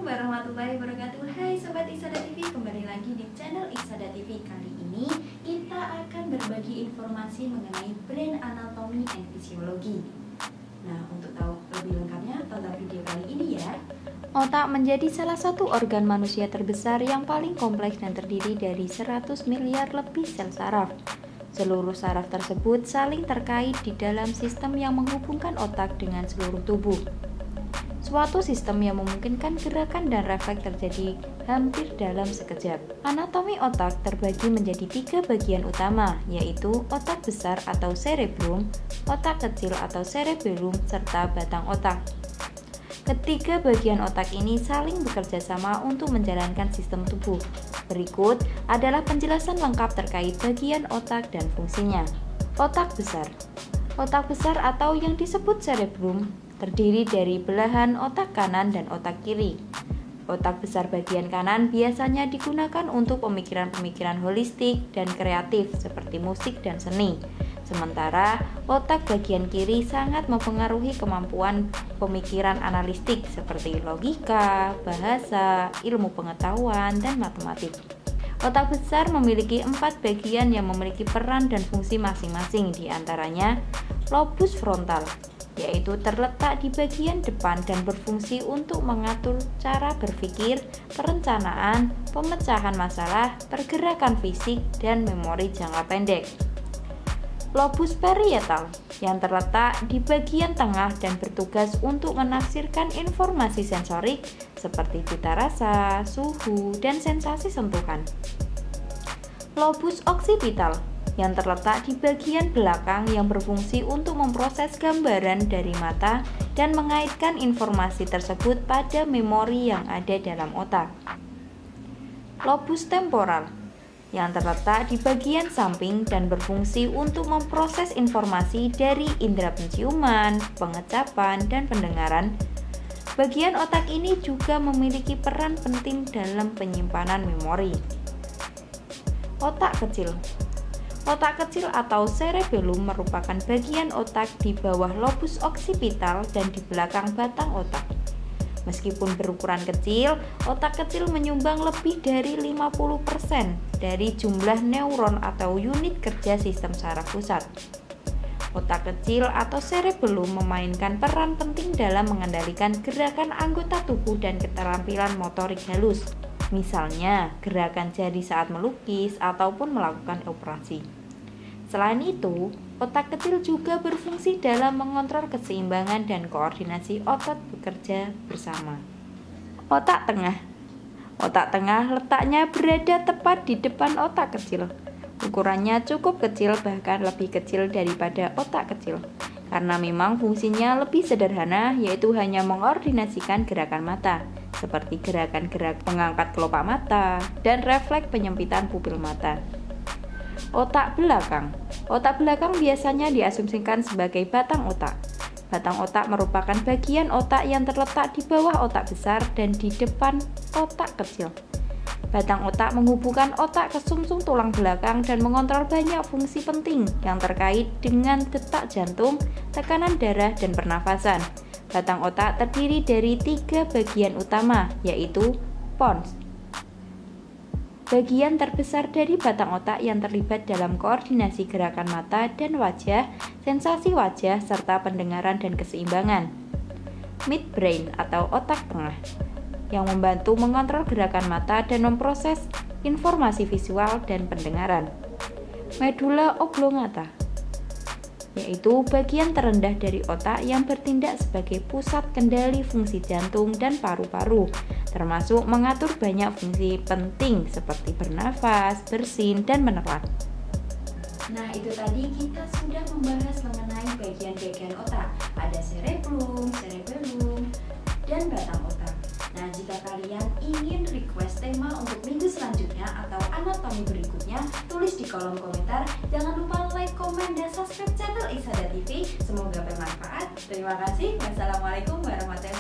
warahmatullahi wabarakatuh. Hai Sobat Iksada TV, kembali lagi di channel Iksada TV. Kali ini kita akan berbagi informasi mengenai brain anatomy and physiology. Nah, untuk tahu lebih lengkapnya, tonton video kali ini ya. Otak menjadi salah satu organ manusia terbesar yang paling kompleks dan terdiri dari 100 miliar lebih sel saraf. Seluruh saraf tersebut saling terkait di dalam sistem yang menghubungkan otak dengan seluruh tubuh. Suatu sistem yang memungkinkan gerakan dan refleks terjadi hampir dalam sekejap. Anatomi otak terbagi menjadi 3 bagian utama, yaitu otak besar atau cerebrum, otak kecil atau cerebellum, serta batang otak. Ketiga bagian otak ini saling bekerja sama untuk menjalankan sistem tubuh. Berikut adalah penjelasan lengkap terkait bagian otak dan fungsinya. Otak besar. Otak besar atau yang disebut cerebrum terdiri dari belahan otak kanan dan otak kiri. Otak besar bagian kanan biasanya digunakan untuk pemikiran-pemikiran holistik dan kreatif seperti musik dan seni. Sementara otak bagian kiri sangat mempengaruhi kemampuan pemikiran analitik seperti logika, bahasa, ilmu pengetahuan, dan matematik. Otak besar memiliki 4 bagian yang memiliki peran dan fungsi masing-masing, di antaranya lobus frontal, yaitu terletak di bagian depan dan berfungsi untuk mengatur cara berpikir, perencanaan, pemecahan masalah, pergerakan fisik, dan memori jangka pendek. Lobus parietal yang terletak di bagian tengah dan bertugas untuk menafsirkan informasi sensorik seperti cita rasa, suhu, dan sensasi sentuhan. Lobus occipital yang terletak di bagian belakang yang berfungsi untuk memproses gambaran dari mata dan mengaitkan informasi tersebut pada memori yang ada dalam otak. Lobus temporal yang terletak di bagian samping dan berfungsi untuk memproses informasi dari indera penciuman, pengecapan, dan pendengaran. Bagian otak ini juga memiliki peran penting dalam penyimpanan memori. Otak kecil. Otak kecil atau cerebellum merupakan bagian otak di bawah lobus occipital dan di belakang batang otak. Meskipun berukuran kecil, otak kecil menyumbang lebih dari 50% dari jumlah neuron atau unit kerja sistem saraf pusat. Otak kecil atau cerebellum memainkan peran penting dalam mengendalikan gerakan anggota tubuh dan keterampilan motorik halus. Misalnya, gerakan jari saat melukis ataupun melakukan operasi. Selain itu, otak kecil juga berfungsi dalam mengontrol keseimbangan dan koordinasi otot bekerja bersama. Otak tengah. Otak tengah letaknya berada tepat di depan otak kecil. Ukurannya cukup kecil, bahkan lebih kecil daripada otak kecil. Karena memang fungsinya lebih sederhana, yaitu hanya mengkoordinasikan gerakan mata, seperti gerakan-gerak mengangkat kelopak mata dan refleks penyempitan pupil mata. Otak belakang. Otak belakang biasanya diasumsikan sebagai batang otak. Batang otak merupakan bagian otak yang terletak di bawah otak besar dan di depan otak kecil. Batang otak menghubungkan otak ke sumsum tulang belakang dan mengontrol banyak fungsi penting yang terkait dengan detak jantung, tekanan darah, dan pernafasan. Batang otak terdiri dari 3 bagian utama, yaitu pons. Bagian terbesar dari batang otak yang terlibat dalam koordinasi gerakan mata dan wajah, sensasi wajah, serta pendengaran dan keseimbangan. Midbrain atau otak tengah, yang membantu mengontrol gerakan mata dan memproses informasi visual dan pendengaran. Medulla oblongata, yaitu bagian terendah dari otak yang bertindak sebagai pusat kendali fungsi jantung dan paru-paru, termasuk mengatur banyak fungsi penting seperti bernafas, bersin, dan menelan. Nah, itu tadi kita sudah membahas mengenai bagian-bagian otak. Ada cerebrum, cerebellum, dan batang otak. Nah, jika kalian ingin request tema untuk minggu selanjutnya atau anatomi berikutnya, tulis di kolom komentar. Jangan lupa like, komen, dan subscribe channel Iksada TV. Semoga bermanfaat. Terima kasih. Wassalamualaikum warahmatullahi wabarakatuh.